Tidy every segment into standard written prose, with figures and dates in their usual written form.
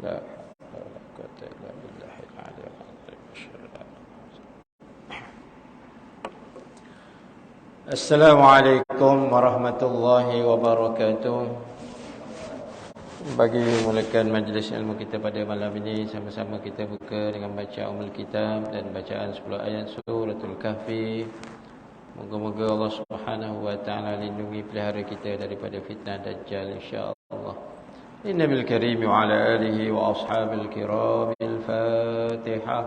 لا حول ولا قوة إلا بالله العلي العظيم. Assalamualaikum warahmatullahi wabarakatuh. Bagi memulakan majlis ilmu kita pada malam ini, sama-sama kita buka dengan baca Ummul Kitab dan bacaan 10 ayat suratul Kahfi. Moga-moga Allah Subhanahu wa taala lindungi pelihara kita daripada fitnah Dajjal insya-Allah. Innabil karim wa ala alihi wa ashabil kiram. Al-Fatihah.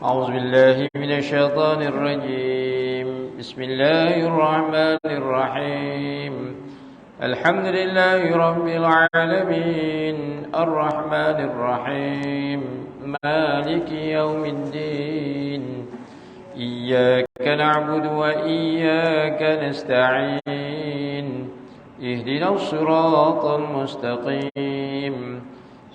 A'udzu billahi minasy syaithanir rajim. Bismillahirrahmanirrahim. Alhamdulillahi rabbil alamin. Ar-Rahmanir Rahim. Maliki yaumiddin. Iyyaka na'budu wa iyyaka nasta'in. Ihdinas siratal mustaqim.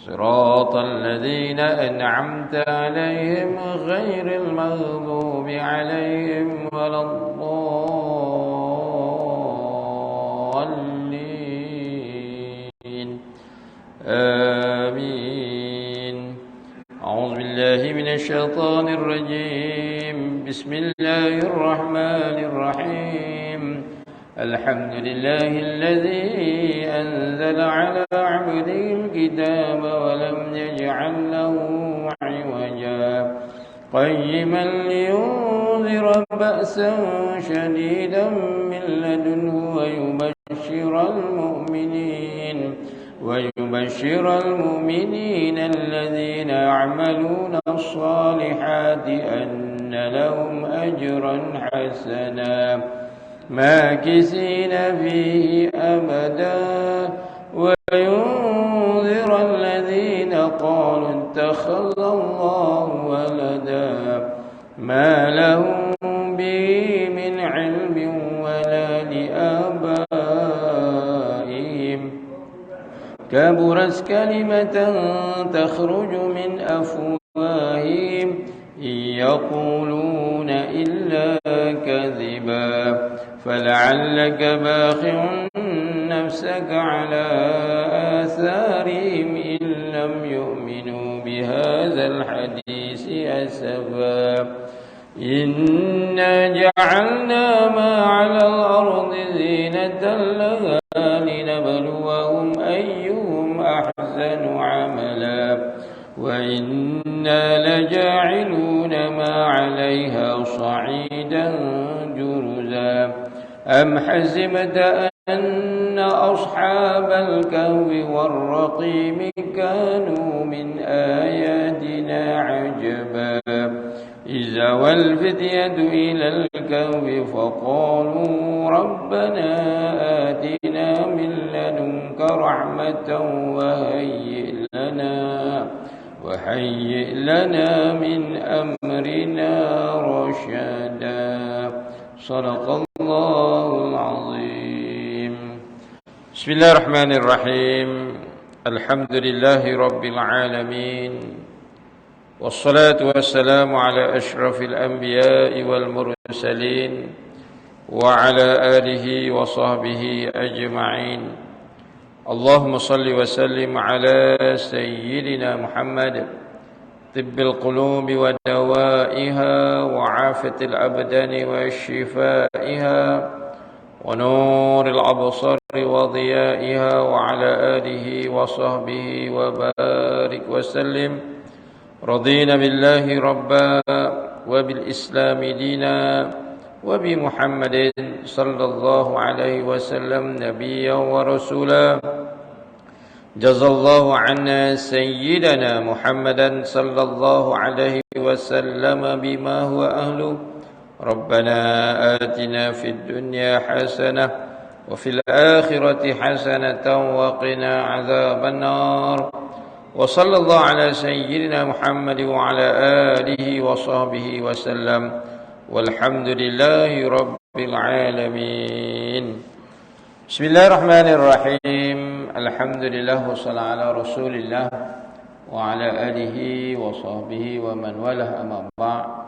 Siratal ladzina an'amta 'alaihim ghairil maghdubi 'alaihim waladdallin. Amin. A'udzu billahi minasy syaithanir rajim. Bismillahirrahmanirrahim. Alhamdulillahilladzi anzala 'ala 'abdihi al-kitaba wa lam yaj'al lahu 'iwaja qayyiman liyunzira ba'san shadidan min ladunhu wa yubashshiral mu'minina alladhina ya'maluna as-salihati anna lahum ajran hasana ماكثين فيه أبدا وينذر الذين قالوا اتخذ الله ولدا ما لهم به من علم ولا لآبائهم كبرت كلمة تخرج من أفواههم إن يقولون إلا كذبا فلعلك باخع نفسك على آثارهم إن لم يؤمنوا بهذا الحديث أسفا إنا جعلنا ما على الأرض زينة لها لنبلوهم أيهم أحسن عملا وإنا لجاعلون ما عليها صعيدا جرزا أم حسبت أن أصحاب الكهف والرقيم كانوا من آياتنا عجبا إذ أوى الفتية إلى الكهف فقالوا ربنا آتنا من لدنك رحمة وهيئ لنا من أمرنا رشدا صدق الله العظيم. بسم الله الرحمن الرحيم. الحمد لله رب العالمين والصلاة والسلام على أشرف الأنبياء والمرسلين وعلى آله وصحبه أجمعين. اللهم صل وسلم على سيدنا محمد طب القلوب ودوائها وعافية الأبدان وشفائها ونور الأبصار وضيائها وعلى آله وصحبه وبارك وسلم. رضينا بالله ربا وبالإسلام دينا وبمحمد صلى الله عليه وسلم نبيا ورسولا. جزا الله عنا سيدنا محمدا صلى الله عليه وسلم بما هو أهله. ربنا آتنا في الدنيا حسنة وفي الآخرة حسنة وقنا عذاب النار. وصلى الله على سيدنا محمد وعلى آله وصحبه وسلم والحمد لله رب العالمين. Bismillahirrahmanirrahim. Alhamdulillah wassalatu ala Rasulillah wa ala alihi wa sahbihi wa man walah amma ba'.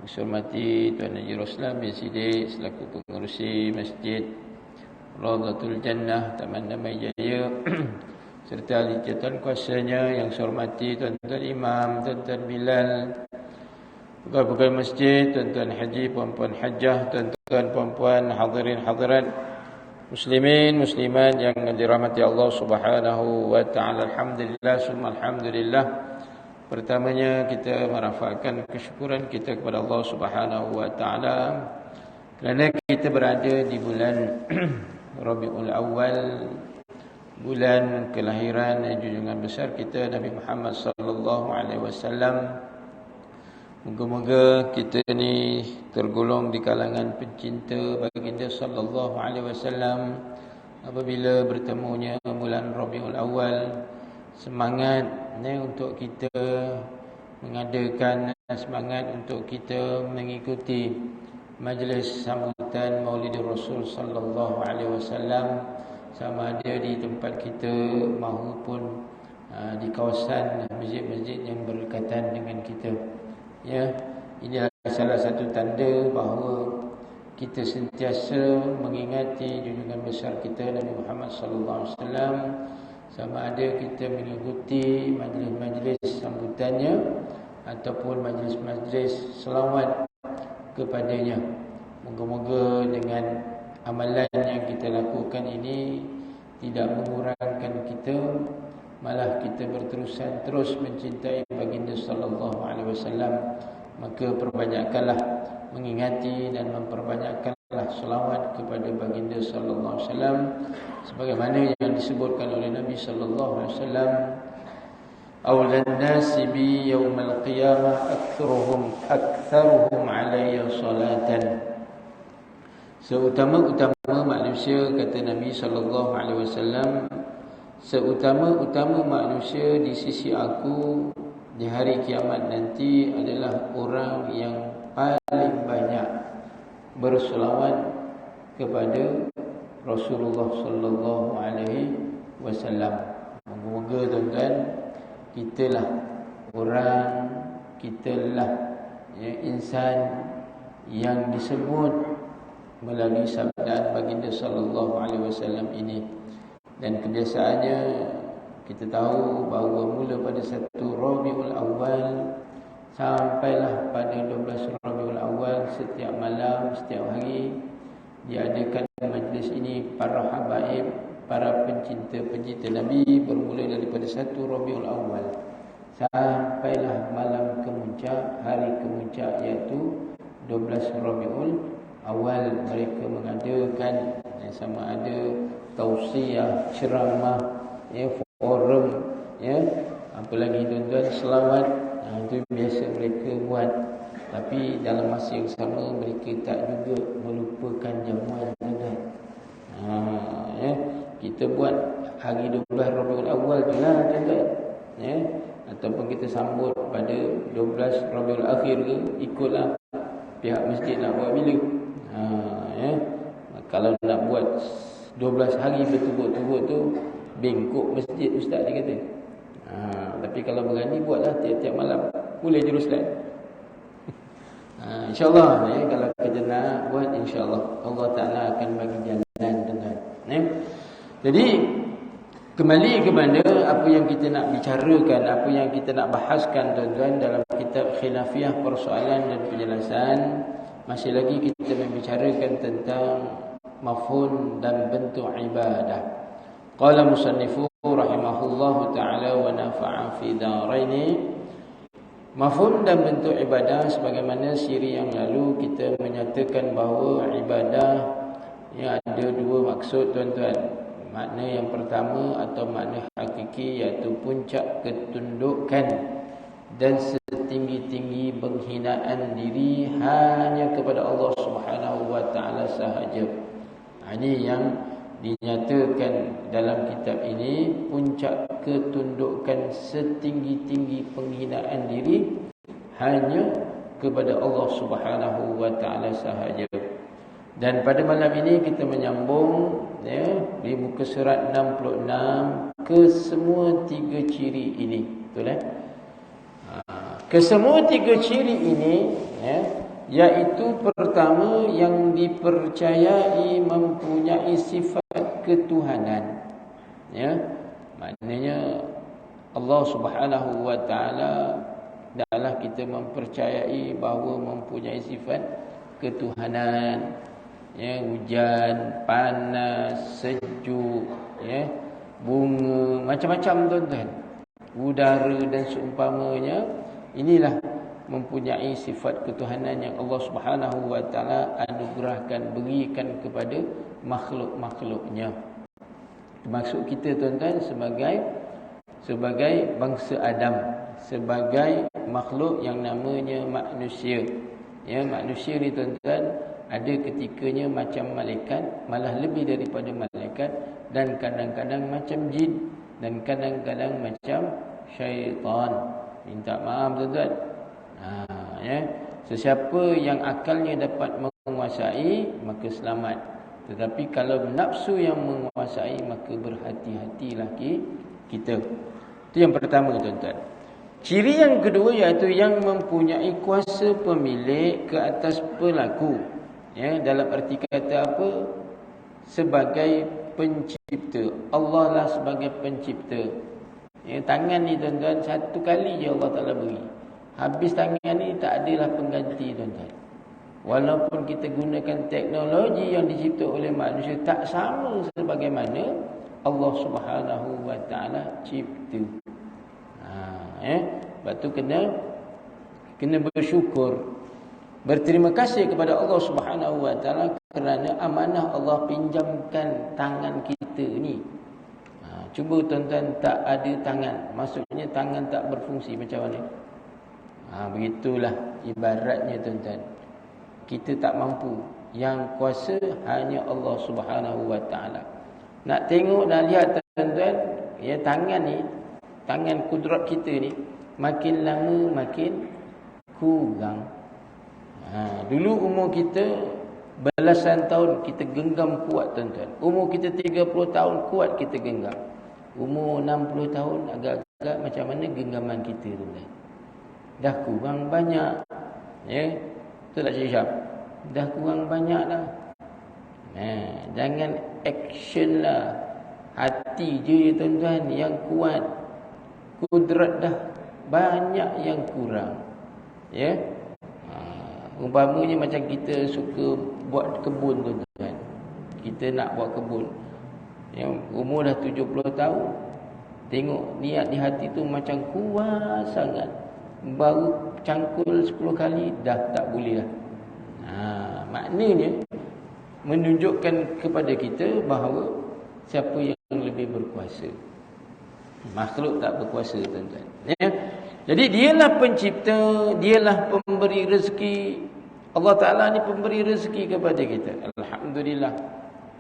Hormati Tuan Haji Roslan bin Sidik selaku pengerusi Masjid Radhatul Jannah Taman Damai Jaya serta ahli jawatan kuasanya yang saya hormati tuan-tuan imam, tuan-tuan Bilal, pegawai-pegawai masjid, tuan-tuan haji, puan-puan hajjah, tuan-tuan puan-puan hadirin hadirat, muslimin muslimat yang dirahmati Allah Subhanahu wa taala. Alhamdulillah summa alhamdulillah. Pertamanya kita merafakkan kesyukuran kita kepada Allah Subhanahu wa taala kerana kita berada di bulan Rabiul Awal, bulan kelahiran junjungan besar kita Nabi Muhammad sallallahu alaihi wasallam. Moga-moga kita ni tergolong di kalangan pencinta baginda sallallahu alaihi wasallam. Apabila bertemunya bulan Rabiul Awal, semangat untuk kita mengadakan, semangat untuk kita mengikuti majlis sambutan Maulid Rasul sallallahu alaihi wasallam, sama ada di tempat kita maupun di kawasan masjid-masjid yang berdekatan dengan kita. Ya, ini adalah salah satu tanda bahawa kita sentiasa mengingati junjungan besar kita Nabi Muhammad sallallahu alaihi wasallam, sama ada kita mengikuti majlis-majlis sambutannya ataupun majlis-majlis selawat kepadanya. Moga-moga dengan amalan yang kita lakukan ini tidak mengurangkan kita, malah kita berterusan terus mencintai baginda sallallahu alaihi wasallam. Maka perbanyakkanlah mengingati dan memperbanyakkanlah selawat kepada baginda sallallahu alaihi wasallam, sebagaimana yang disebutkan oleh Nabi sallallahu alaihi wasallam, awlan nasi bi yaumal qiyamah aktsaruhum alayya salatan. Seutama-utama manusia, kata Nabi sallallahu alaihi wasallam, seutama-utama manusia di sisi aku di hari kiamat nanti adalah orang yang paling banyak berselawat kepada Rasulullah sallallahu alaihi wasallam. Moga-moga tuan-tuan, kitalah orang, kitalah insan yang disebut melalui sabdaan baginda sallallahu alaihi wasallam ini. Dan kebiasaannya kita tahu bahawa mula pada 1 Rabiul Awal sampailah pada 12 Rabiul Awal, setiap malam, setiap hari diadakan majlis ini. Para habaib, para pencinta-pencinta Nabi, bermula daripada 1 Rabiul Awal sampailah malam kemuncak, hari kemuncak, iaitu 12 Rabiul Awal. Mereka mengadakan sama ada tausiah, ceramah, forum, apa lagi tuan-tuan, selawat. Itu biasa mereka buat. Tapi dalam masa yang sama mereka tak juga melupakan jamuan tuan-tuan. Kita buat hari 12 Rabiul Awal tu lah tuan-tuan, ataupun kita sambut pada 12 Rabiul Akhir ke, ikutlah pihak masjid nak buat bila. Kalau nak buat 12 hari berturut-turut tu, bengkok masjid ustaz dia kata. Tapi kalau berani buatlah tiap-tiap malam, boleh je Ruslan. InsyaAllah kalau kita nak buat, insyaAllah Allah Ta'ala akan bagi jalan dengan. Jadi kembali kepada apa yang kita nak bicarakan, apa yang kita nak bahaskan tuan-tuan dalam kitab Khilafiyah, persoalan dan penjelasan. Masih lagi kita membicarakan tentang mafhum dan bentuk ibadah. Qala musannifu rahimahullahu ta'ala wa nafa'a fi daraini. Mafhum dan bentuk ibadah, sebagaimana siri yang lalu kita menyatakan bahawa ibadah ada dua maksud tuan-tuan. Makna yang pertama atau makna hakiki, iaitu puncak ketundukan dan setinggi-tinggi penghinaan diri hanya kepada Allah Subhanahu wa taala sahaja. Ini yang dinyatakan dalam kitab ini, puncak ketundukan setinggi-tinggi penghinaan diri hanya kepada Allah Subhanahu wa taala sahaja. Dan pada malam ini kita menyambung di muka surat 66 ke semua tiga ciri ini. Betul Kesemua tiga ciri ini, iaitu pertama, yang dipercayai mempunyai sifat ketuhanan, Maknanya Allah Subhanahu wa taala adalah kita mempercayai bahawa mempunyai sifat ketuhanan, ya, hujan, panas, sejuk, ya, bunga, macam-macam tuan-tuan, udara dan seumpamanya. Inilah mempunyai sifat ketuhanan yang Allah Subhanahu wa taala anugerahkan, berikan kepada makhluk-makhluknya. Maksud kita tuan-tuan sebagai bangsa Adam, sebagai makhluk yang namanya manusia. Ya, manusia ni tuan-tuan ada ketikanya macam malaikat, malah lebih daripada malaikat, dan kadang-kadang macam jin, dan kadang-kadang macam syaitan. Minta maaf tuan-tuan. Ya, sesiapa yang akalnya dapat menguasai maka selamat. Tetapi kalau nafsu yang menguasai maka berhati-hatilah kita. Itu yang pertama tuan-tuan. Ciri yang kedua iaitu yang mempunyai kuasa pemilik ke atas pelaku. Ya, dalam arti kata apa? Sebagai pencipta. Allah lah sebagai pencipta. Ya, tangan ni tuan-tuan satu kali je Allah Ta'ala beri. Habis tangan ni tak adalah pengganti tuan-tuan. Walaupun kita gunakan teknologi yang dicipta oleh manusia, tak sama sebagaimana Allah Subhanahu wa taala cipta. Sebab tu kena bersyukur, berterima kasih kepada Allah Subhanahu wa taala kerana amanah Allah pinjamkan tangan kita ni. Cuba tuan-tuan tak ada tangan, maksudnya tangan tak berfungsi macam mana? Begitulah ibaratnya tuan-tuan. Kita tak mampu, yang kuasa hanya Allah Subhanahu wa taala. Nak tengok dan lihat tuan-tuan, ya, tangan ni, tangan kudrat kita ni makin lama makin kurang. Dulu umur kita belasan tahun kita genggam kuat tuan-tuan. Umur kita 30 tahun kuat kita genggam. Umur 60 tahun agak-agak macam mana genggaman kita tuan-tuan? Dah kurang banyak. Ya, betul tak Cik Syam? Dah kurang banyak dah. Jangan action lah. Hati je tuan-tuan yang kuat. Kudrat dah banyak yang kurang. Ya. Umpamanya macam kita suka buat kebun tuan-tuan. Kita nak buat kebun. Ya, umur dah 70 tahun. Tengok niat di hati tu macam kuat sangat. Baru cangkul 10 kali dah tak boleh dah. Maknanya menunjukkan kepada kita bahawa siapa yang lebih berkuasa. Makhluk tak berkuasa tuan-tuan. Ya. Jadi dialah pencipta, dialah pemberi rezeki. Allah Ta'ala ni pemberi rezeki kepada kita. Alhamdulillah.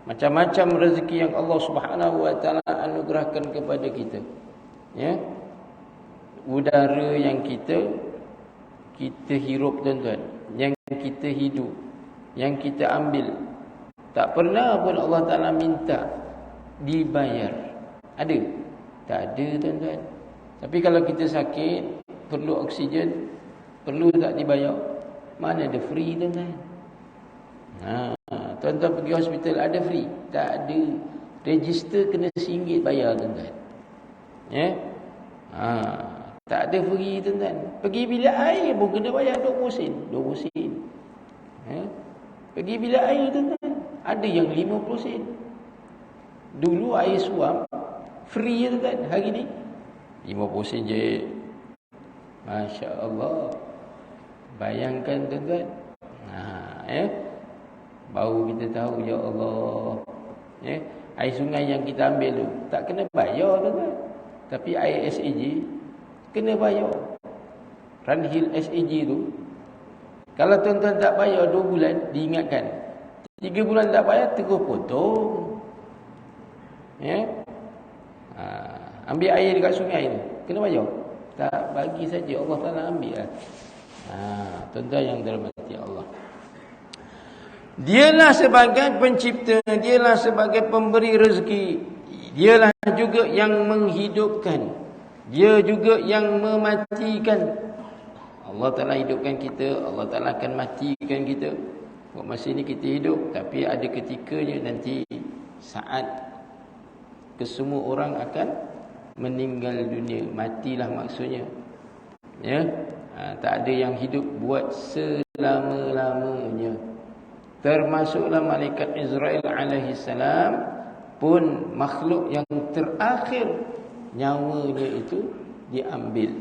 Macam-macam rezeki yang Allah Subhanahu wa taala anugerahkan kepada kita. Ya. Udara yang kita hirup tuan-tuan, yang kita hidup, yang kita ambil, tak pernah pun Allah Ta'ala minta dibayar. Ada? Tak ada tuan-tuan. Tapi kalau kita sakit, perlu oksigen, perlu tak dibayar? Mana ada free tuan-tuan? Tuan-tuan pergi hospital ada free? Tak ada. Register kena RM1 bayar tuan-tuan. Ya? Tak ada free tuan-tuan. Pergi bilik air pun kena bayar 20 sen. 20 sen. Ya? Pergi bilik air tuan-tuan, ada yang 50 sen. Dulu air suam free tuan-tuan. Hari ni 50 sen je. Masya Allah. Bayangkan tuan-tuan. Ya? Baru kita tahu, ya Allah. Ya? Air sungai yang kita ambil tu tak kena bayar tuan-tuan. Tapi air SAG kena bayar. Runhill SAG tu, kalau tuan-tuan tak bayar 2 bulan, diingatkan. 3 bulan tak bayar, terus potong. Ya? Ambil air dekat sungai tu, kena bayar? Tak, bagi saja Allah Ta'ala ambil lah. Tuan-tuan yang dirahmati Allah, dialah sebagai pencipta, dialah sebagai pemberi rezeki, dialah juga yang menghidupkan, dia juga yang mematikan. Allah Ta'ala hidupkan kita, Allah Ta'ala akan matikan kita. Buat masa ini kita hidup, tapi ada ketikanya nanti saat kesemua orang akan meninggal dunia. Matilah maksudnya. Ya. Tak ada yang hidup buat selama-lamanya. Termasuklah malaikat Israel alaihi salam pun makhluk yang terakhir nyawanya itu diambil.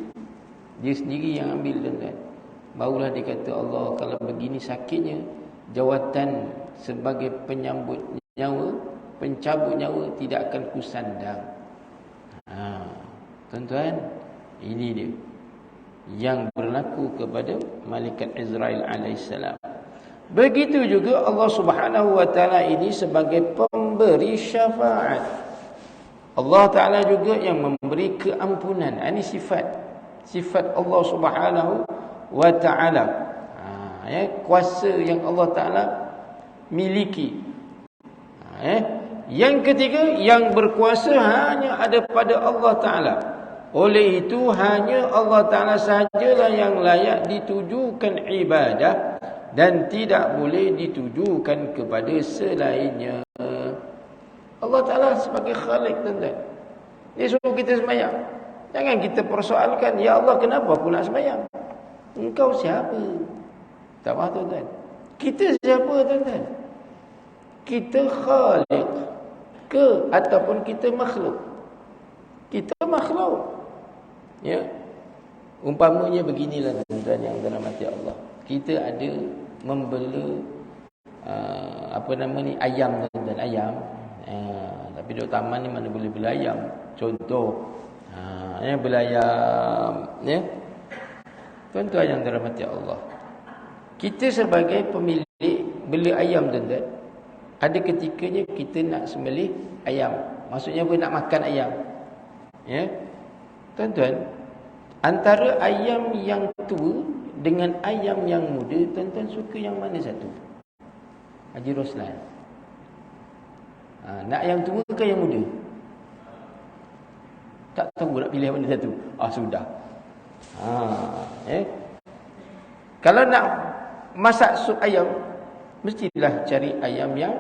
Dia sendiri yang ambil, tuan-tuan. Barulah dikata Allah, kalau begini sakitnya, jawatan sebagai penyambut nyawa, pencabut nyawa tidak akan kusandang. Tuan-tuan, ini dia yang berlaku kepada malaikat Israel alaihissalam. Begitu juga Allah Subhanahu wa taala ini sebagai pemberi syafaat. Allah Taala juga yang memberi keampunan. Ini sifat Allah Subhanahu wa taala. Kuasa yang Allah Taala miliki. Yang ketiga, yang berkuasa hanya ada pada Allah Taala. Oleh itu hanya Allah Taala sahajalah yang layak ditujukan ibadah dan tidak boleh ditujukan kepada selainnya. Allah Ta'ala sebagai Khalik, tuan-tuan. Dia suruh kita sembahyang. Jangan kita persoalkan, ya Allah kenapa pula sembahyang? Engkau siapa? Tak faham, tuan-tuan. Kita siapa, tuan-tuan? Kita Khalik ke ataupun kita makhluk? Kita makhluk. Ya. Umpamanya beginilah, tuan-tuan, yang dalam hati Allah. Kita ada membela ayam, tuan-tuan, ayam. Tapi duduk taman ni mana boleh bela ayam. Contoh, bela ayam, ya. Tuan-tuan yang dirahmati Allah, kita sebagai pemilik bela ayam, tuan-tuan, ada ketikanya kita nak sembelih ayam. Maksudnya apa? Nak makan ayam. Ya. Tuan-tuan, antara ayam yang tua dengan ayam yang muda, tuan-tuan suka yang mana satu? Haji Roslan. Nak yang tua ke yang muda? Tak tahu nak pilih mana satu. Sudah. Kalau nak masak sup ayam, mestilah cari ayam yang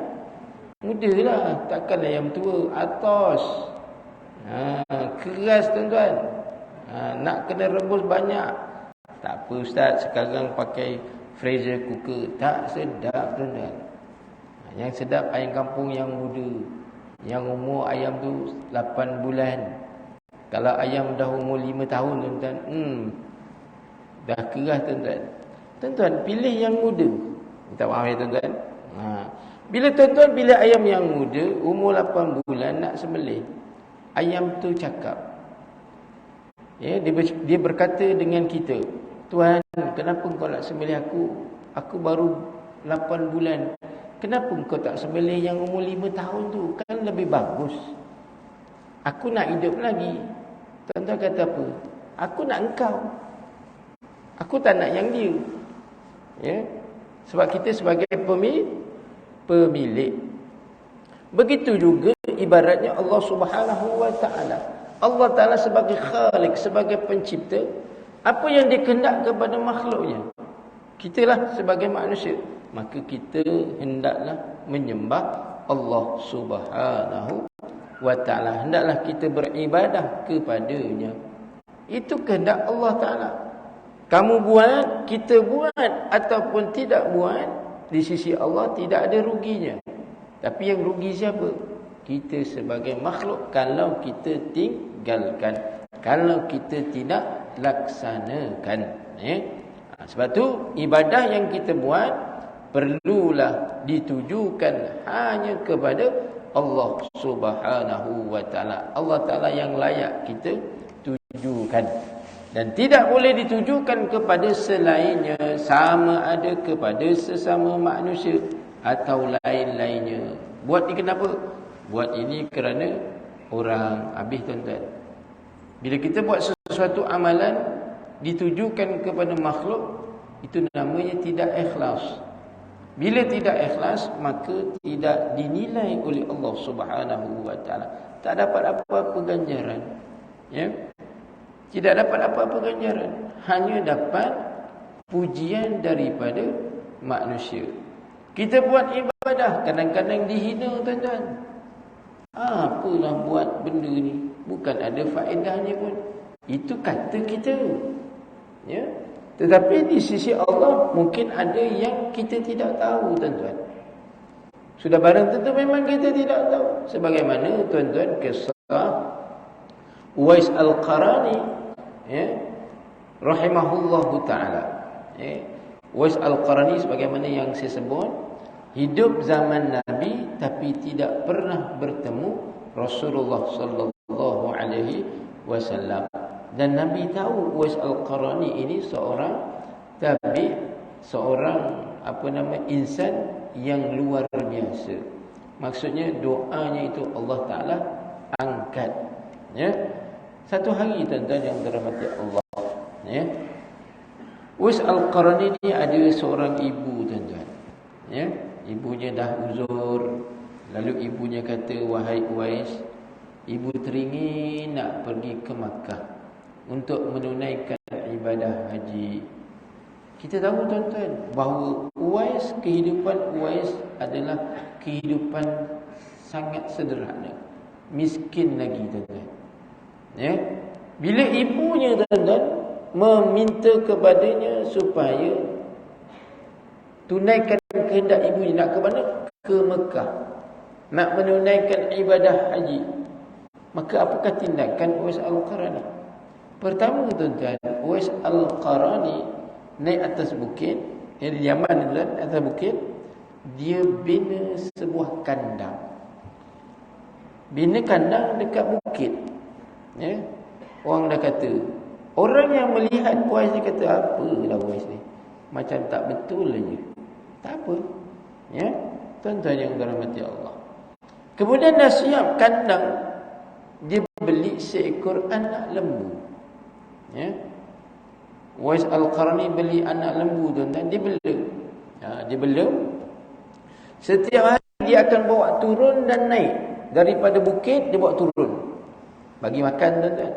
muda lah. Takkan ayam tua, atas. Keras, tuan-tuan. Nak kena rebus banyak. Tak apa ustaz, sekarang pakai freezer cooker. Tak sedap, tuan-tuan. Yang sedap ayam kampung yang muda, yang umur ayam tu 8 bulan. Kalau ayam dah umur 5 tahun, tuan-tuan, dah keras, tuan-tuan. Tuan-tuan, pilih yang muda. Minta maaf ya, tuan-tuan. Bila tuan-tuan pilih ayam yang muda, umur 8 bulan nak sembelih, ayam tu cakap. Ya, dia berkata dengan kita, "Tuan, kenapa kau nak sembelih aku? Aku baru 8 bulan. Kenapa kau tak sembelih yang umur 5 tahun tu? Kan lebih bagus. Aku nak hidup lagi." Tuan-tuan kata apa? Aku nak engkau. Aku tak nak yang dia. Ya? Sebab kita sebagai pemilik. Begitu juga ibaratnya Allah Subhanahu wa taala. Allah Taala sebagai Khalik, sebagai pencipta. Apa yang dikehendak kepada makhluknya? Kitalah sebagai manusia, maka kita hendaklah menyembah Allah Subhanahu wa taala. Hendaklah kita beribadah kepadanya. Itu kehendak Allah Taala. Kamu buat, kita buat ataupun tidak buat, di sisi Allah tidak ada ruginya. Tapi yang rugi siapa? Kita sebagai makhluk kalau kita tinggalkan, kalau kita tidak laksanakan. Sebab tu ibadah yang kita buat perlulah ditujukan hanya kepada Allah Subhanahu wa taala. Allah Taala yang layak kita tujukan, dan tidak boleh ditujukan kepada selainnya, sama ada kepada sesama manusia atau lain-lainnya. Buat ni kenapa? Buat ini kerana orang. Habis, tuan-tuan. Bila kita buat sesuatu amalan ditujukan kepada makhluk, itu namanya tidak ikhlas. Bila tidak ikhlas, maka tidak dinilai oleh Allah Subhanahu wa taala. Tak dapat apa-apa ganjaran. Ya? Tidak dapat apa-apa ganjaran. Hanya dapat pujian daripada manusia. Kita buat ibadah, kadang-kadang dihina, tuan-tuan. Apalah buat benda ni? bukan ada faedahnya pun. Itu kata kita. Ya. Tetapi di sisi Allah mungkin ada yang kita tidak tahu, tuan-tuan. Sudah barang tentu memang kita tidak tahu. Sebagaimana tuan-tuan kisah Uwais Al-Qarani, ya, rahimahullahu ta'ala. Ya. Uwais Al-Qarani sebagaimana yang saya sebut, hidup zaman Nabi tapi tidak pernah bertemu Rasulullah sallallahu alaihi wasallam. Dan Nabi tahu Uwais Al-Qarani ini seorang tabi', seorang insan yang luar biasa. Maksudnya doanya itu Allah Taala angkat. Ya. Satu hari tuan-tuan yang dirahmati Allah, ya. Uwais Al-Qarani ini ada seorang ibu, tuan-tuan. Ya, ibunya dah uzur. Lalu ibunya kata, "Wahai Uwais, ibu teringin nak pergi ke Makkah untuk menunaikan ibadah haji." Kita tahu, tuan-tuan, bahawa kehidupan Uwais adalah kehidupan sangat sederhana, miskin lagi, tuan-tuan. Ya, bila ibunya, tuan-tuan, meminta kepadanya supaya tunaikan kehendak ibunya, nak ke mana? Ke Mekah, nak menunaikan ibadah haji. Maka apakah tindakan Uwais Al-Qarani? Pertama, tuan-tuan, Uwais Al-Qarani naik atas bukit, yang di Yaman, tuan, atas bukit, dia bina sebuah kandang. Bina kandang dekat bukit. Ya. Orang dah kata, orang yang melihat Uwais ni kata, apalah Uwais ni, macam tak betul aja. Tak apa. Ya, tuan-tuan yang dirahmati Allah. Kemudian dah siap kandang, dia beli seekor anak lembu. Ya. Uwais Al-Qarani beli anak lembu, tuan-tuan, dia bela. Dia bela. Setiap hari dia akan bawa turun dan naik. Daripada bukit dia bawa turun, bagi makan, tuan-tuan.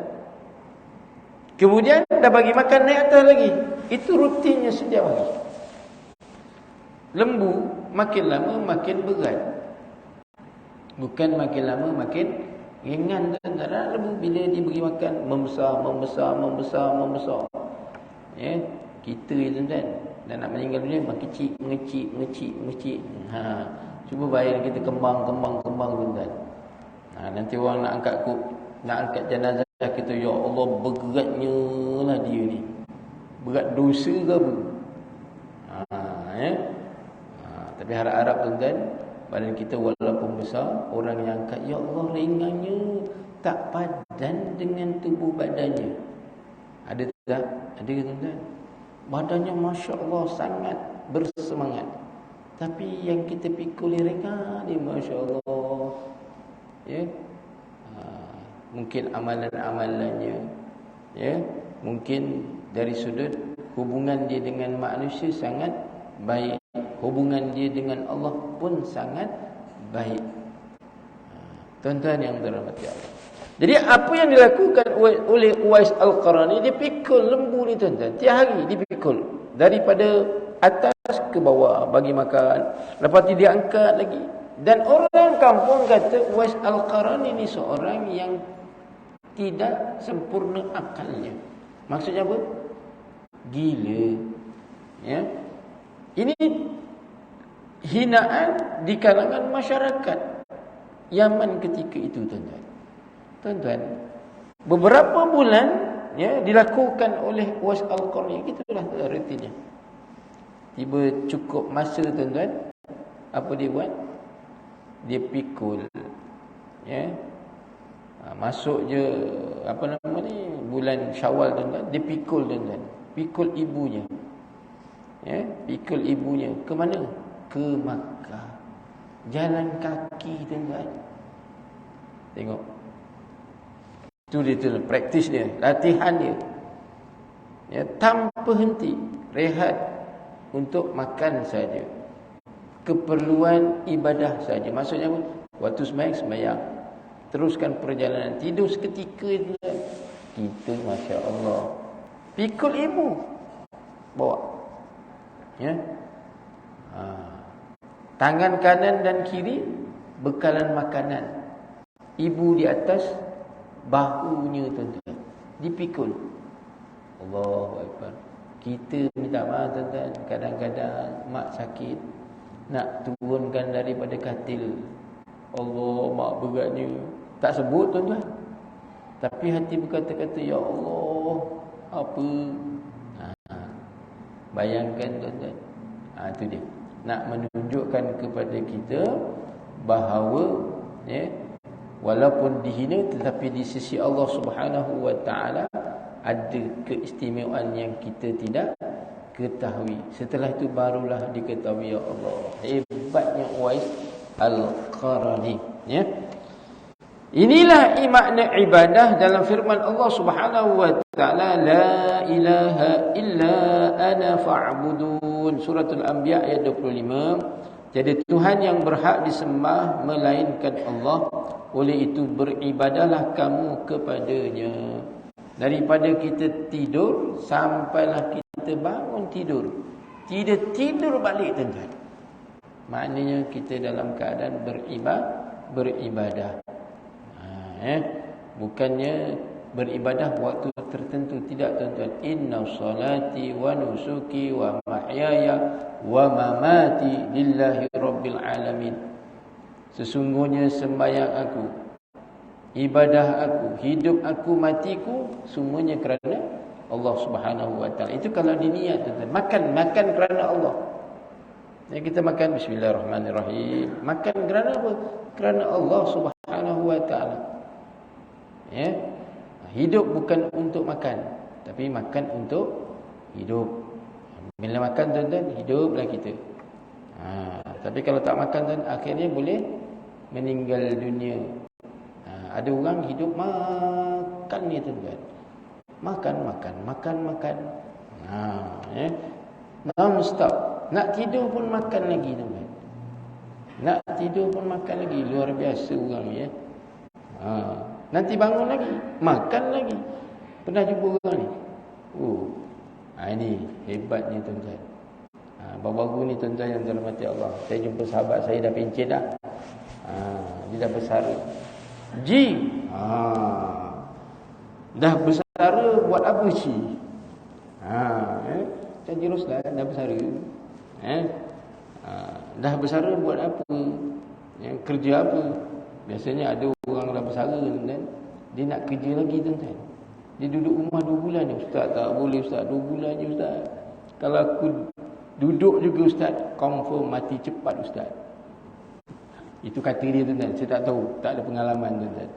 Kemudian dah bagi makan, naik atas lagi. Itu rutinnya setiap hari. Lembu makin lama makin berat, bukan makin lama makin ringan, tuan-tuan. Lembu bila diberi makan membesar. Ya, kita, tuan-tuan, dah nak meninggal dunia makin mengecil. Cuba bayar kita kembang, tuan-tuan. Nanti orang nak angkat jenazah kita, ya Allah, beratnya lah dia ni. Berat dosa ke apa? Ya. Tapi harap-harap, tuan-tuan, badan kita walaupun besar, orang yang angkat, ya Allah, ringannya, tak padan dengan tubuh badannya. Ada tak? Ada, tuan-tuan. Badannya Masya Allah sangat bersemangat, tapi yang kita pikul ringan ni, Masya Allah. Ya. Mungkin amalan-amalannya, ya, mungkin dari sudut hubungan dia dengan manusia sangat baik, hubungan dia dengan Allah pun sangat baik. Tuan-tuan yang dirahmati Allah. Jadi apa yang dilakukan oleh Uwais Al-Qarani, dia pikul lembu ni, tuan-tuan. Tiap hari dia pikul daripada atas ke bawah bagi makan. Lepas tu dia angkat lagi. Dan orang kampung kata Uwais Al-Qarani ni seorang yang tidak sempurna akalnya. Maksudnya apa? Gila. Ya. Ini hinaan di kalangan masyarakat Yaman ketika itu, tuan-tuan. Tuan-tuan, beberapa bulan, ya, dilakukan oleh Uwais Al-Qarani. Itulah rutinnya. Tiba cukup masa, tuan-tuan, apa dia buat? Dia pikul. Ya. Masuk je bulan Syawal, tuan-tuan, dia pikul, tuan-tuan. Pikul ibunya. Ya, pikul ibunya ke mana? Ke Makkah. Jalan kaki, tuan-tuan. Tengok. Itu dia, praktis dia, latihan dia. Ya, tanpa henti, rehat untuk makan saja. Keperluan ibadah saja. Maksudnya apa? Waktu sembahyang, teruskan perjalanan, tidur seketika itu. Kita, Masya Allah, pikul ibu, bawa. Ya. Tangan kanan dan kiri bekalan makanan. Ibu di atas, bahunya tuan-tuan dipikul. Allahu Akbar. Kita minta maaf tuan-tuan, kadang-kadang mak sakit nak turunkan daripada katil. Allah, mak beratnya. Tak sebut tuan-tuan, tapi hati berkata-kata, ya Allah, apa? Bayangkan tuan-tuan. Itu dia. Nak menunjukkan kepada kita bahawa walaupun dihina, tetapi di sisi Allah Subhanahu wa taala ada keistimewaan yang kita tidak ketahui. Setelah itu barulah diketahui, ya Allah, hebatnya Uwais Al-Qarani. Inilah makna ibadah dalam firman Allah Subhanahu wa taala, la ilaha illa ana fa'budun. Suratul Anbiya ayat 25. Jadi Tuhan yang berhak disembah melainkan Allah, oleh itu beribadahlah kamu kepadanya. Daripada kita tidur sampailah kita bangun tidur, tidak tidur balik tuan-tuan, maknanya kita dalam keadaan beribadah. Bukannya beribadah waktu tertentu, tidak tuan-tuan. Inna salati wa nusuki wa mahyaya wa mamati lillahi rabbil alamin. Sesungguhnya sembahyang aku, ibadah aku, hidup aku, matiku, semuanya kerana Allah Subhanahu wa taala. Itu kalau diniat tuan-tuan. Makan kerana Allah. Yang kita makan bismillahirrahmanirrahim. Makan kerana apa? Kerana Allah Subhanahu wa taala. Hidup bukan untuk makan, tapi makan untuk hidup. Bila makan tuan-tuan, hiduplah kita. Tapi kalau tak makan tuan, akhirnya boleh meninggal dunia. Ada orang hidup makan ni tuan-tuan. Makan. Non-stop. Nak tidur pun makan lagi tuan-tuan. Nak tidur pun makan lagi. Luar biasa orang ni. Nanti bangun lagi, makan lagi. Pernah jumpa orang ni? Ini hebatnya tuan-tuan. Baru-baru ni tuan-tuan yang dirahmati Allah, saya jumpa sahabat saya dah pencet dah. Dia dah bersara. Dah bersara buat apa Ci? Haji Roslan dah bersara. Dah bersara buat apa? Yang kerja apa? Biasanya ada orang dah bersara tuan-tuan, dia nak kerja lagi tuan-tuan. Dia duduk rumah 2 bulan je. Ustaz, tak boleh Ustaz, 2 bulan je Ustaz. Kalau aku duduk juga Ustaz, confirm mati cepat Ustaz. Itu kata dia tuan-tuan. Saya tak tahu, tak ada pengalaman tuan-tuan.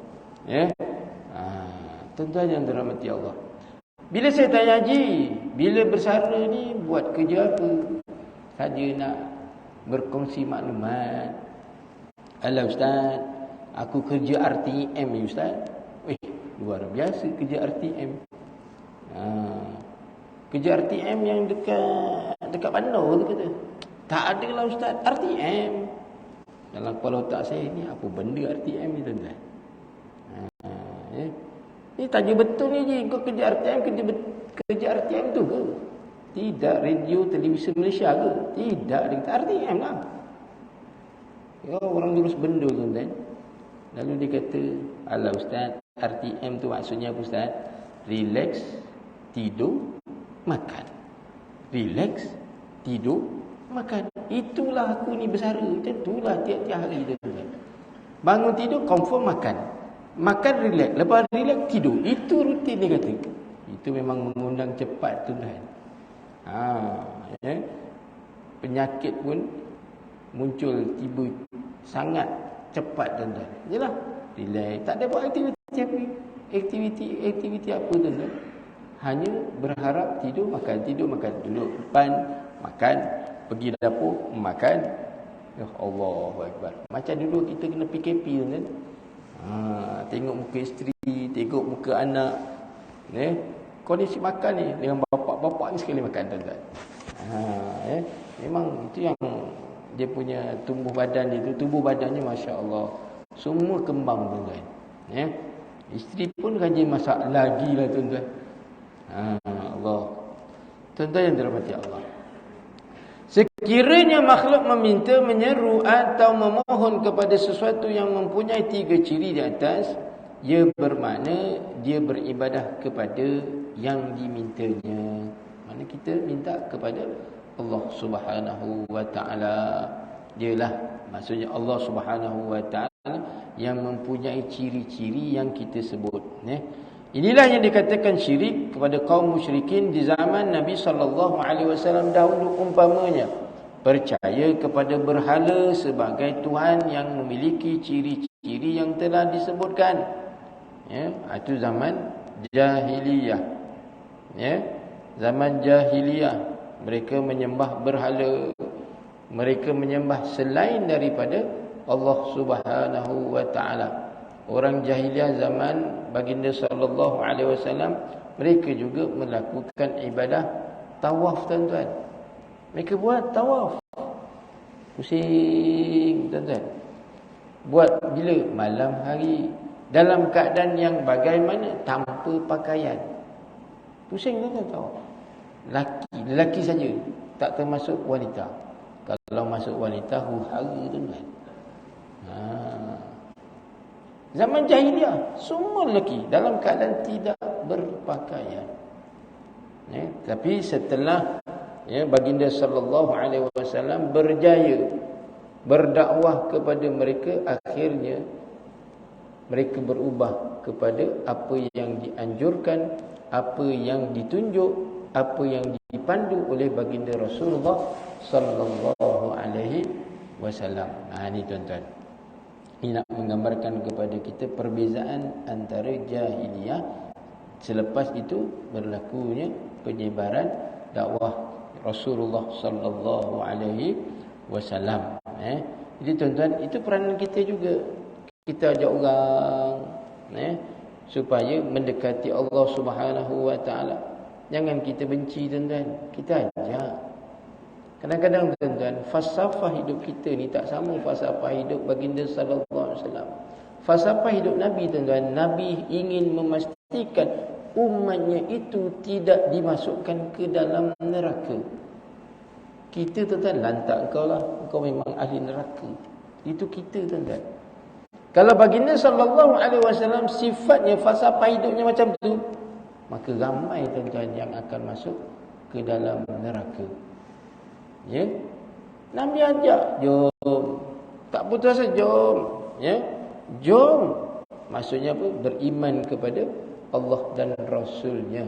Tuan-tuan yang dirahmati Allah, bila saya tanya Haji, bila bersara ni buat kerja apa? Saja nak berkongsi maklumat. Alah Ustaz, aku kerja RTM ni Ustaz. Luar biasa kerja RTM. Kerja RTM yang dekat bandar tu kata. Tak ada lah Ustaz, RTM. Dalam kepala otak saya ni, apa benda RTM ni tuan-tuan? Ni tanya betul ni je, kau kerja RTM, kerja RTM tu ke? Tidak, Radio Televisi Malaysia ke? Tidak, dia kata RTM lah. Orang terus benda tuan-tuan. Lalu dia kata, alah Ustaz, RTM tu maksudnya apa Ustaz? Relax, tidur, makan. Relax, tidur, makan. Itulah aku ni bersara. Itulah tiap-tiap hari tuan-tuan. Bangun tidur, confirm makan. Makan, relax. Lepas relax, tidur. Itu rutin dia kata. Itu memang mengundang cepat tuan-tuan. Penyakit pun muncul tiba sangat cepat tuan-tuan. Yalah, relax, tak ada buat aktiviti apa. Aktiviti apa tuan-tuan? Hanya berharap tidur makan, duduk depan makan, pergi dapur makan. Ya Allah Akbar. Macam dulu kita kena PKP tuan-tuan. Tengok muka isteri, tengok muka anak. Kondisi makan ni dengan bapak ni sekali makan tuan-tuan. Memang itu yang dia punya tubuh badan dia tu, tubuh badannya masya-Allah semua kembang tuan-tuan. Isteri pun rajin masak lagi lah tuan-tuan. Allah. Tuan-tuan yang dirahmati Allah, sekiranya makhluk meminta, menyeru atau memohon kepada sesuatu yang mempunyai 3 ciri di atas, ia bermakna dia beribadah kepada yang dimintanya. Mana kita minta kepada Allah Subhanahu wa taala. Dialah maksudnya Allah Subhanahu wa taala yang mempunyai ciri-ciri yang kita sebut, Inilah yang dikatakan syirik kepada kaum musyrikin di zaman Nabi sallallahu alaihi wasallam dahulu, umpamanya percaya kepada berhala sebagai Tuhan yang memiliki ciri-ciri yang telah disebutkan. Itu zaman jahiliyah. Zaman jahiliyah mereka menyembah berhala, mereka menyembah selain daripada Allah Subhanahu wa taala. Orang jahiliyah zaman baginda sallallahu alaihi wasallam, mereka juga melakukan ibadah tawaf, tuan-tuan. Mereka buat tawaf. Pusing, tuan-tuan. Buat bila? Malam hari. Dalam keadaan yang bagaimana? Tanpa pakaian. Pusing, tuan-tuan, tawaf. Lelaki saja, tak termasuk wanita. Kalau masuk wanita, huru-hara, tuan-tuan. Zaman jahiliah, semua lelaki dalam keadaan tidak berpakaian. Tapi setelah baginda sallallahu alaihi wasallam berjaya berdakwah kepada mereka, akhirnya mereka berubah kepada apa yang dianjurkan, apa yang ditunjuk, apa yang dipandu oleh baginda Rasulullah sallallahu alaihi wasallam. Ini tuan-tuan, ini nak menggambarkan kepada kita perbezaan antara jahiliyah, selepas itu berlakunya penyebaran dakwah Rasulullah sallallahu alaihi wasallam. Jadi tuan-tuan, itu peranan kita juga. Kita ajak orang supaya mendekati Allah Subhanahu wa taala. Jangan kita benci, tuan-tuan. Kita ajak. Kadang-kadang, tuan-tuan, falsafah hidup kita ni tak sama falsafah hidup baginda sallallahu alaihi wasallam. Falsafah hidup Nabi, tuan-tuan, Nabi ingin memastikan umatnya itu tidak dimasukkan ke dalam neraka. Kita, tuan-tuan, lantak kau lah, kau memang ahli neraka. Itu kita, tuan-tuan. Kalau baginda sallallahu alaihi wasallam sifatnya, falsafah hidupnya macam tu, maka ramai, tuan-tuan, yang akan masuk ke dalam neraka. Nabi ajak, jom. Tak putus asa, jom. Jom. Maksudnya apa? Beriman kepada Allah dan Rasulnya.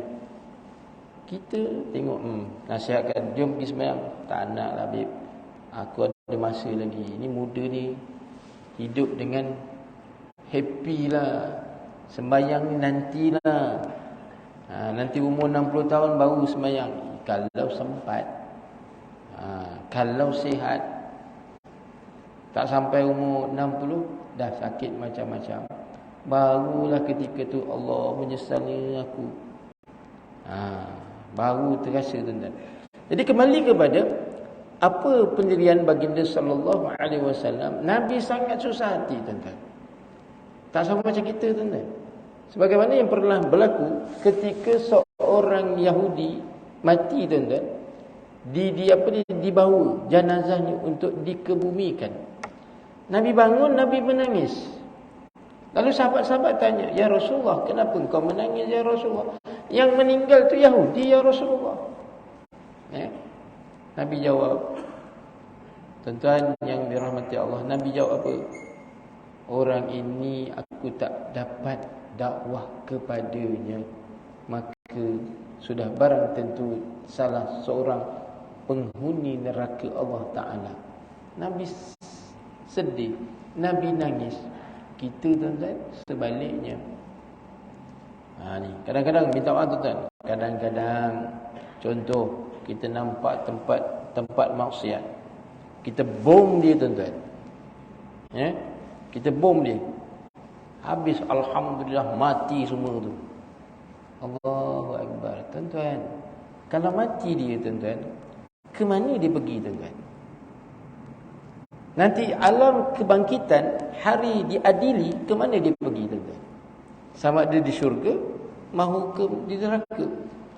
Kita tengok, nasihatkan, jom pergi sembahyang. Tak nak lah, Habib. Aku ada masa lagi. Ini muda ni, hidup dengan happy lah. Sembahyang ni nantilah. Nanti umur 60 tahun baru sembahyang. Kalau sempat. Kalau sihat. Tak sampai umur 60 dah sakit macam-macam, barulah ketika tu Allah menyesalnya aku. Baru terasa, tuan-tuan. Jadi kembali kepada apa pendirian baginda sallallahu alaihi wasallam. Nabi sangat susah hati, tuan-tuan. Tak sama macam kita, tuan-tuan. Sebagaimana yang pernah berlaku ketika seorang Yahudi mati, tuan-tuan. Dibawa jenazahnya untuk dikebumikan. Nabi bangun, Nabi menangis. Lalu sahabat-sahabat tanya, "Ya Rasulullah, kenapa engkau menangis, ya Rasulullah? Yang meninggal tu Yahudi, ya Rasulullah." Nabi jawab, tuan-tuan yang dirahmati Allah, Nabi jawab apa? Orang ini aku tak dapat dakwah kepadanya, maka sudah barang tentu salah seorang penghuni neraka Allah Ta'ala. Nabi sedih, Nabi nangis. Kita, tuan-tuan, sebaliknya. Ni kadang-kadang minta maaf, tuan-tuan. Kadang-kadang contoh, kita nampak tempat maksiat, kita bom dia, tuan-tuan. Kita bom dia. Habis, alhamdulillah, mati semua tu. Allahu Akbar. Tuan-tuan, kalau mati dia, tuan-tuan, ke mana dia pergi, tuan-tuan? Nanti alam kebangkitan, hari diadili, ke mana dia pergi, tuan-tuan? Sama ada di syurga, mahu ke di neraka.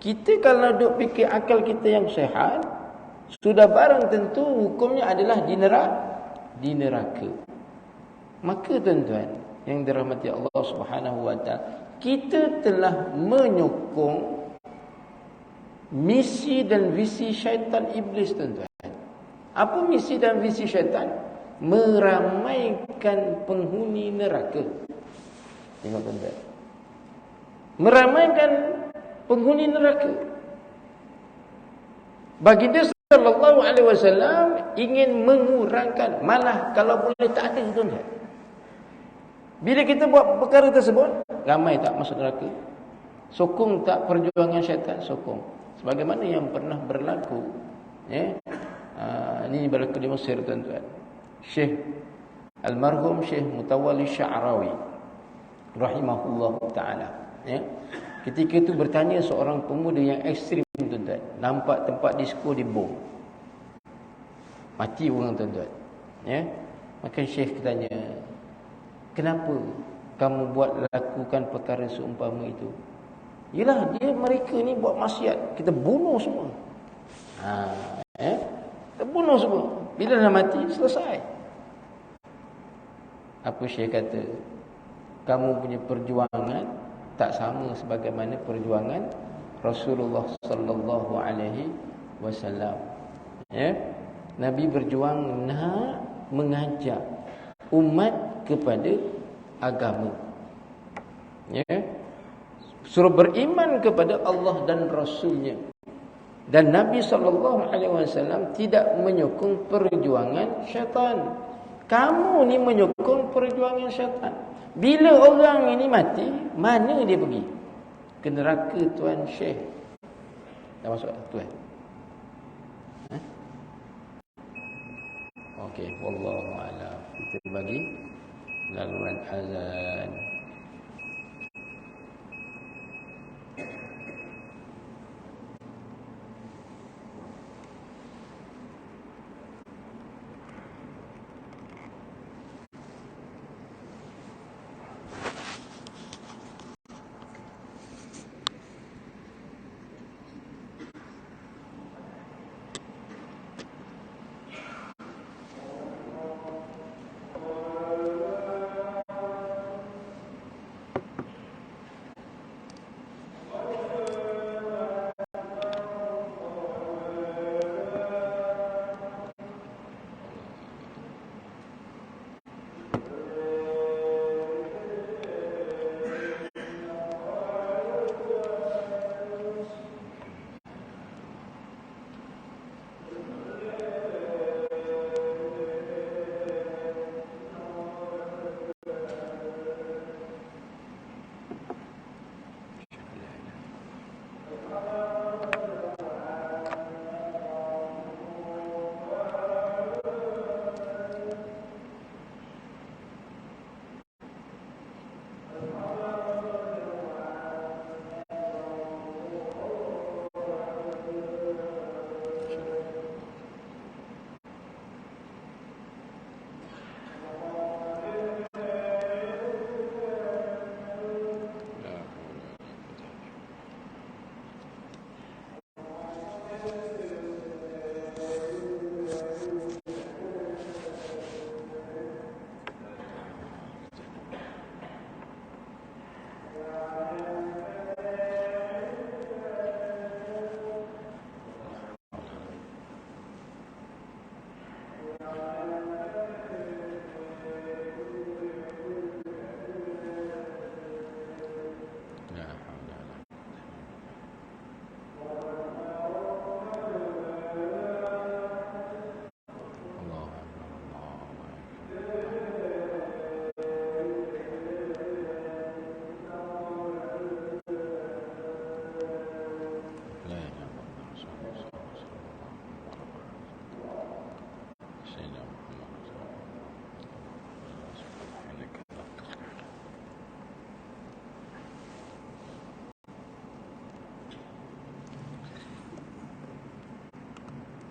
Kita kalau duk fikir akal kita yang sihat, sudah barang tentu hukumnya adalah di neraka. Maka, tuan-tuan, yang dirahmati Allah Subhanahu wa taala, kita telah menyokong misi dan visi syaitan iblis, tuan-tuan. Apa misi dan visi syaitan? Meramaikan penghuni neraka. Tengok, tuan-tuan. Meramaikan penghuni neraka. Baginda sallallahu alaihi wasallam ingin mengurangkan, malah kalau boleh tak ada, tuan-tuan. Bila kita buat perkara tersebut, ramai tak masuk neraka. Sokong tak perjuangan syaitan? Sokong. Sebagaimana yang pernah berlaku, ini berlaku di Mesir, tuan-tuan. Syekh almarhum Syekh Mutawalli Sya'rawi rahimahullah taala, ketika itu bertanya seorang pemuda yang ekstrim, tuan-tuan. Nampak tempat disko dibom, mati orang, tuan-tuan. Maka Syekh tanya, kenapa kamu buat lakukan perkara seumpama itu? Yalah, mereka ni buat maksiat, kita bunuh semua. Kita bunuh semua. Bila dah mati, selesai. Apa Syekh kata? Kamu punya perjuangan tak sama sebagaimana perjuangan Rasulullah sallallahu alaihi wasallam. Nabi berjuang nak mengajak umat kepada agama. Suruh beriman kepada Allah dan Rasulnya. Dan Nabi SAW tidak menyokong perjuangan syaitan. Kamu ni menyokong perjuangan syaitan. Bila orang ini mati, mana dia pergi? Ke neraka, Tuan Syekh. Dah masuk Tuan? Okey, wallahu a'lam. Kita bagi laluan azan.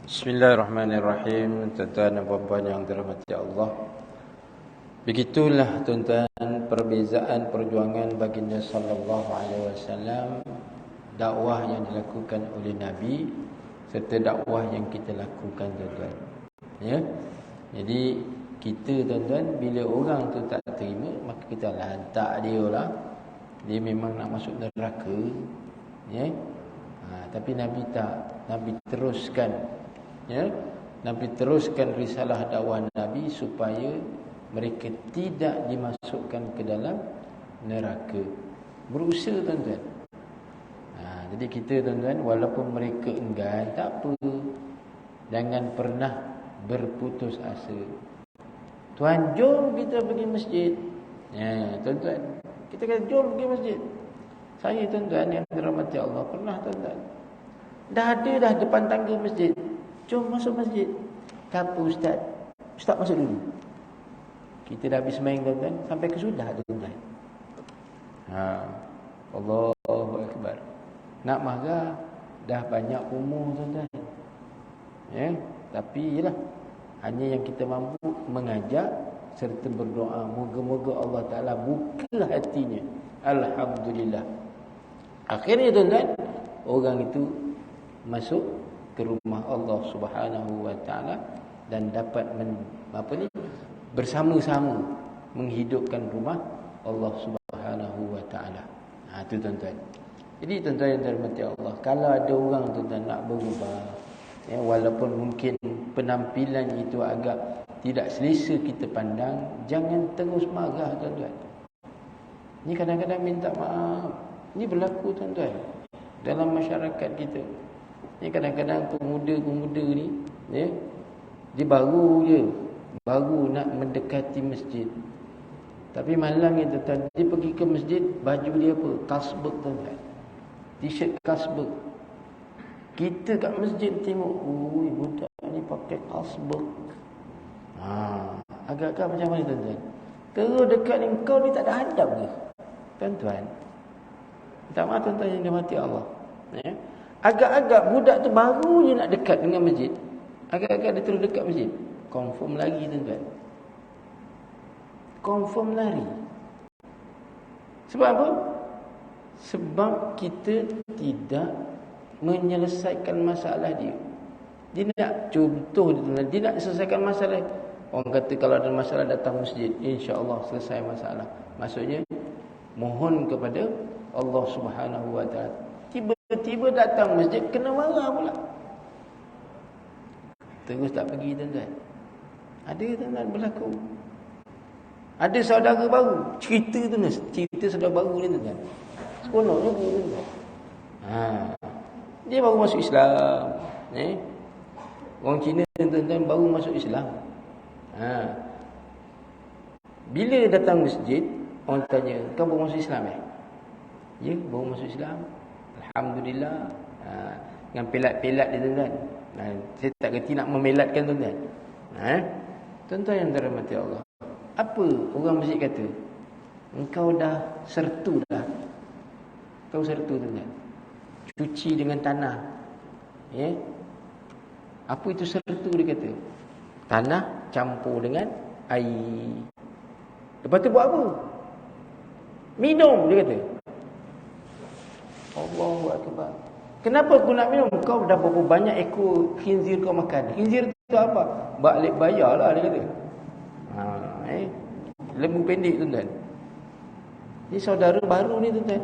Bismillahirrahmanirrahim. Tuan-tuan dan puan-puan yang dirahmati Allah, begitulah, tuan-tuan, perbezaan perjuangan baginda sallallahu alaihi wasallam, dakwah yang dilakukan oleh Nabi serta dakwah yang kita lakukan, tuan-tuan. Jadi Kita tuan-tuan, bila orang tu tak terima, maka kita lantak dia lah. Dia memang nak masuk neraka, ya. Tapi Nabi tak. Nabi teruskan, ya. Nabi teruskan risalah dakwah Nabi supaya mereka tidak dimasukkan ke dalam neraka. Berusaha tuan-tuan. Jadi kita tuan-tuan, walaupun mereka enggan, tak apa. Jangan pernah berputus asa. Tuan, jom kita pergi masjid. Ya, tuan-tuan, kita kata jom pergi masjid. Saya tuan-tuan yang dirahmati Allah, pernah tuan-tuan, dah ada dah depan tangga masjid. Jom masuk masjid. Tak apa ustaz. Ustaz masuk dulu. Kita dah habis main tuan-tuan, sampai ke sudah tuan-tuan. Allahu Akbar. Nak marah, dah banyak umur tuan-tuan. Ya, tapi yalah, hanya yang kita mampu mengajak serta berdoa, moga-moga Allah Ta'ala buka hatinya. Alhamdulillah. Akhirnya tuan-tuan, orang itu masuk ke rumah Allah Subhanahu wa Ta'ala dan dapat bersama-sama menghidupkan rumah Allah Subhanahu wa Ta'ala. Itu tuan-tuan. Jadi tuan-tuan yang dirahmati Allah, kalau ada orang tuan-tuan nak berubah, ya, walaupun mungkin penampilan itu agak tidak selesa kita pandang, jangan terus marah tuan-tuan. Ni kadang-kadang minta maaf. Ni berlaku tuan-tuan dalam masyarakat kita. Ni kadang-kadang pemuda-pemuda ni, ya, dia baru nak mendekati masjid. Tapi malam ni tuan-tuan, dia pergi ke masjid, baju dia apa? Kasbek tuan-tuan. T-shirt kasbek. Kita kat masjid tengok, oi, budak ni pakai kasbek. Agak-agak macam mana tuan-tuan? Terus dekat ni, kau ni tak ada adab ke? Tuan-tuan, minta maaf tuan-tuan yang dirahmati Allah, ya? Agak-agak budak tu baru je nak dekat dengan masjid, agak-agak dia terus dekat masjid, confirm lari tuan-tuan. Confirm lari. Sebab apa? Sebab kita tidak menyelesaikan masalah dia. Dia nak contoh dia nak selesaikan masalah. Orang kata kalau ada masalah datang masjid, insya-Allah selesai masalah. Maksudnya mohon kepada Allah Subhanahu wa Ta'ala. Tiba-tiba datang masjid kena marah pula. Terus tak pergi tuan-tuan. Ada tuan-tuan berlaku. Ada saudara baru, cerita saudara baru ni tuan-tuan. Seronok juga tuan-tuan. Dia baru masuk Islam, orang Cina tuan-tuan baru masuk Islam. Bila datang masjid, orang tanya, kau baru masuk Islam Ya, baru masuk Islam. Alhamdulillah. Dengan pelat-pelat dia tuan-tuan. Saya tak kerti nak memelatkan tuan-tuan. Tuan-tuan yang dirahmati Allah, apa orang masjid kata? Engkau dah sertu dah. Kau sertu tuan-tuan. Cuci dengan tanah. Ya. Apa itu sertu dia kata? Tanah campur dengan air. Lepas tu buat apa? Minum dia kata. Allahu Akbar. Kenapa aku nak minum? Kau dah berapa banyak ekor khinzir kau makan? Khinzir tu apa? Balik bayarlah dia kata. Lembu pendek tuan-tuan. Ni saudara baru ni tuan-tuan.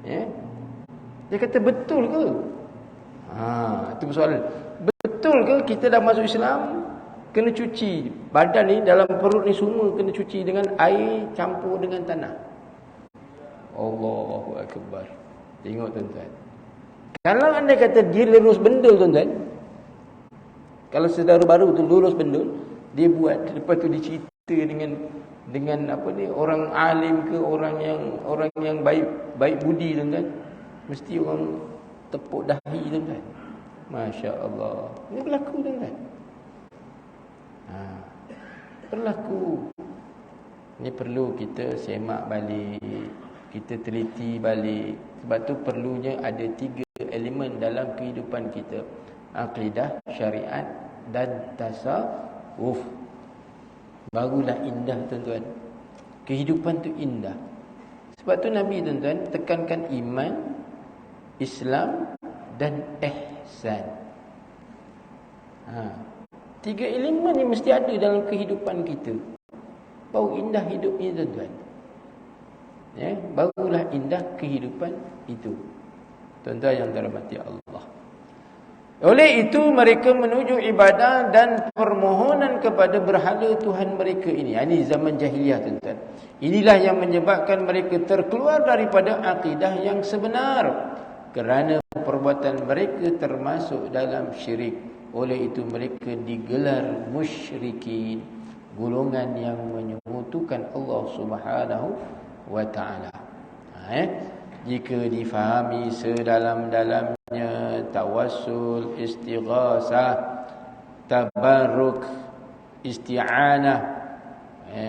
Ya. Dia kata betul ke? Itu persoalan. Betul ke kita dah masuk Islam kena cuci badan ni, dalam perut ni semua kena cuci dengan air campur dengan tanah? Allahu Akbar. Tengok tuan-tuan. Kalau anda kata dia lurus bendul tuan-tuan, kalau saudara baru tu lurus bendul, dia buat, lepas tu dia cerita dengan apa ni, orang alim ke orang yang baik budi tuan-tuan, mesti orang tepuk dahi tuan-tuan. Masya-Allah. Ini berlaku tuan-tuan. Berlaku. Ini perlu kita semak balik, kita teliti balik. Sebab tu perlunya ada 3 elemen dalam kehidupan kita: akidah, syariat dan tasawuf. Barulah indah tuan-tuan. Kehidupan tu indah. Sebab tu Nabi tuan-tuan tekankan iman, Islam dan ihsan. Tiga elemen ni mesti ada dalam kehidupan kita. Baru indah hidup ni tuan-tuan. Ya, barulah indah kehidupan itu. Tuan-tuan yang dirahmati Allah. Oleh itu mereka menuju ibadah dan permohonan kepada berhala Tuhan mereka ini. Ini zaman jahiliah tuan-tuan. Inilah yang menyebabkan mereka terkeluar daripada akidah yang sebenar. Kerana perbuatan mereka termasuk dalam syirik. Oleh itu mereka digelar musyrikin. Golongan yang menyekutukan Allah Subhanahu wa ta'ala. Jika difahami sedalam-dalamnya tawassul, istighasah, tabarruk, isti'anah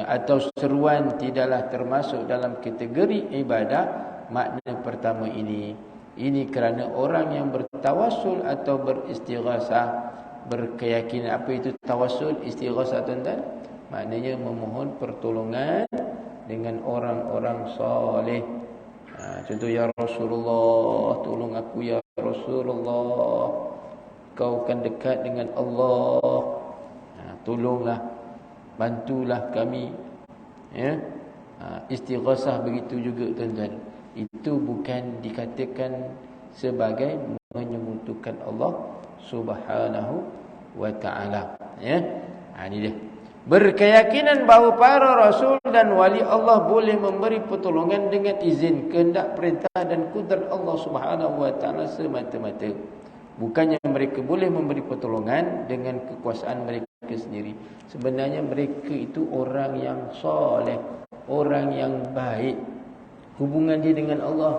atau seruan tidaklah termasuk dalam kategori ibadah, makna pertama ini kerana orang yang bertawassul atau beristighasah, berkeyakinan. Apa itu tawassul, istighasah tuan-tuan? Maknanya memohon pertolongan dengan orang-orang soleh. Contoh, ya Rasulullah, tolong aku ya Rasulullah, kau kan dekat dengan Allah, tolonglah, bantulah kami. Istighasah begitu juga tuan-tuan. Itu bukan dikatakan sebagai menyekutukan Allah Subhanahu wa ta'ala. Ini dia. Berkeyakinan bahawa para rasul dan wali Allah boleh memberi pertolongan dengan izin, kehendak, perintah dan kudrat Allah Subhanahu wa ta'ala semata-mata. Bukannya mereka boleh memberi pertolongan dengan kekuasaan mereka sendiri. Sebenarnya mereka itu orang yang soleh, orang yang baik. Hubungan dia dengan Allah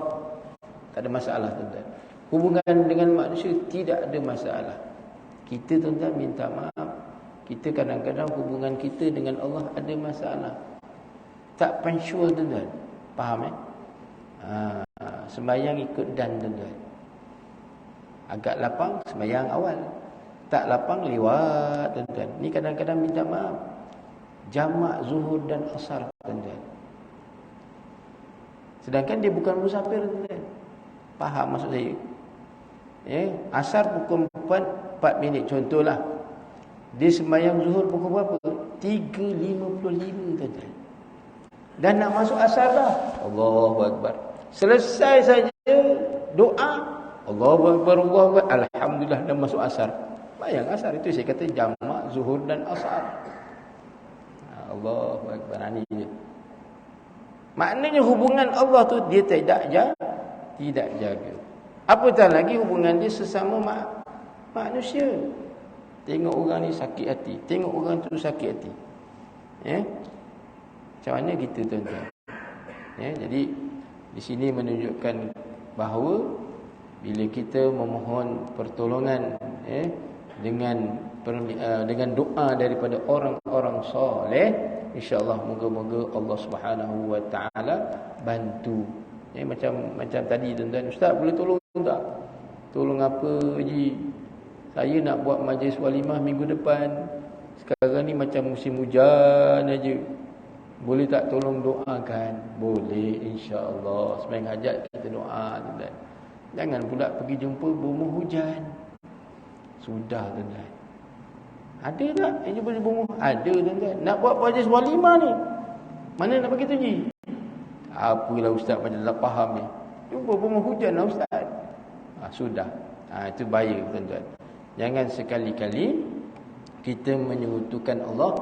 tak ada masalah tuan-tuan. Hubungan dengan manusia tidak ada masalah. Kita tuan-tuan minta maaf, kita kadang-kadang hubungan kita dengan Allah ada masalah. Tak punctual tuan-tuan. Faham sembahyang ikut dan tuan-tuan. Agak lapang sembahyang awal, tak lapang lewat tuan-tuan. Ni kadang-kadang minta maaf. Jamak zuhur dan asar tuan-tuan. Sedangkan dia bukan musafir tuan-tuan. Faham maksud saya? Asar pukul 4 minit contohlah. Dia sembahyang zuhur pukul berapa? 3.55 tuan-tuan. Dan nak masuk asar dah. Allahu Akbar. Selesai saja doa, Allahu Akbar, Allahu Akbar, alhamdulillah, dah masuk asar. Bayang asar itu saya kata jamak zuhur dan asar. Allahu Akbar. Ini dia. Maknanya hubungan Allah tu dia tidak jaga. Apatah lagi hubungan dia sesama manusia. Tengok orang ni sakit hati, tengok orang tu sakit hati. Macam mana kita tuan-tuan? Jadi di sini menunjukkan bahawa bila kita memohon pertolongan dengan doa daripada orang-orang soleh, insya-Allah moga-moga Allah Subhanahu wa taala bantu. Macam tadi tuan-tuan, ustaz boleh tolong tak? Tolong apa Haji? Saya nak buat majlis walimah minggu depan. Sekarang ni macam musim hujan aja. Boleh tak tolong doakan? Boleh, insya-Allah. Sembahyang hajat kita doa tuan-tuan. Jangan pula pergi jumpa bomoh hujan. Sudah tuan-tuan. Ada tak yang jumpa bomoh? Ada tuan-tuan. Nak buat majlis walimah ni. Mana nak pergi tu Ji? Apalah ustaz macam tak faham ni. Jumpa bomoh hujan lah ustaz. Sudah. Itu bahaya tuan-tuan. Jangan sekali-kali kita menyekutukan Allah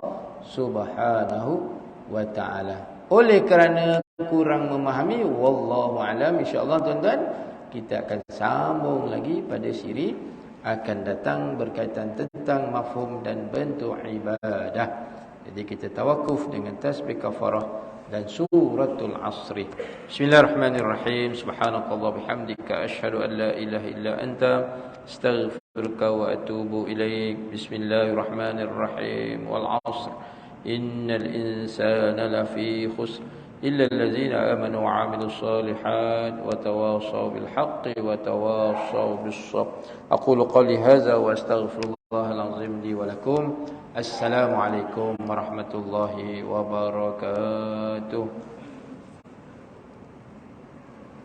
Subhanahu wa ta'ala. Oleh kerana kurang memahami, wallahu alam, insya-Allah tuan-tuan, kita akan sambung lagi pada siri akan datang berkaitan tentang mafhum dan bentuk ibadah. Jadi kita tawakuf dengan tasbih kafarah dan suratul asri. Bismillahirrahmanirrahim. Subhanakallah bihamdika asyhadu an la ilaha illa anta astaghfiruka wa atubu ilaik. Bismillahirrahmanirrahim. Wal 'asr innal insana lafi khusr illa allazina amanu wa 'amilus solihat wa tawassaw bil haqqi wa tawassaw bis sabr. Aqulu qawli hadza wa astaghfirullahal azim li wa lakum. Assalamualaikum warahmatullahi wabarakatuh.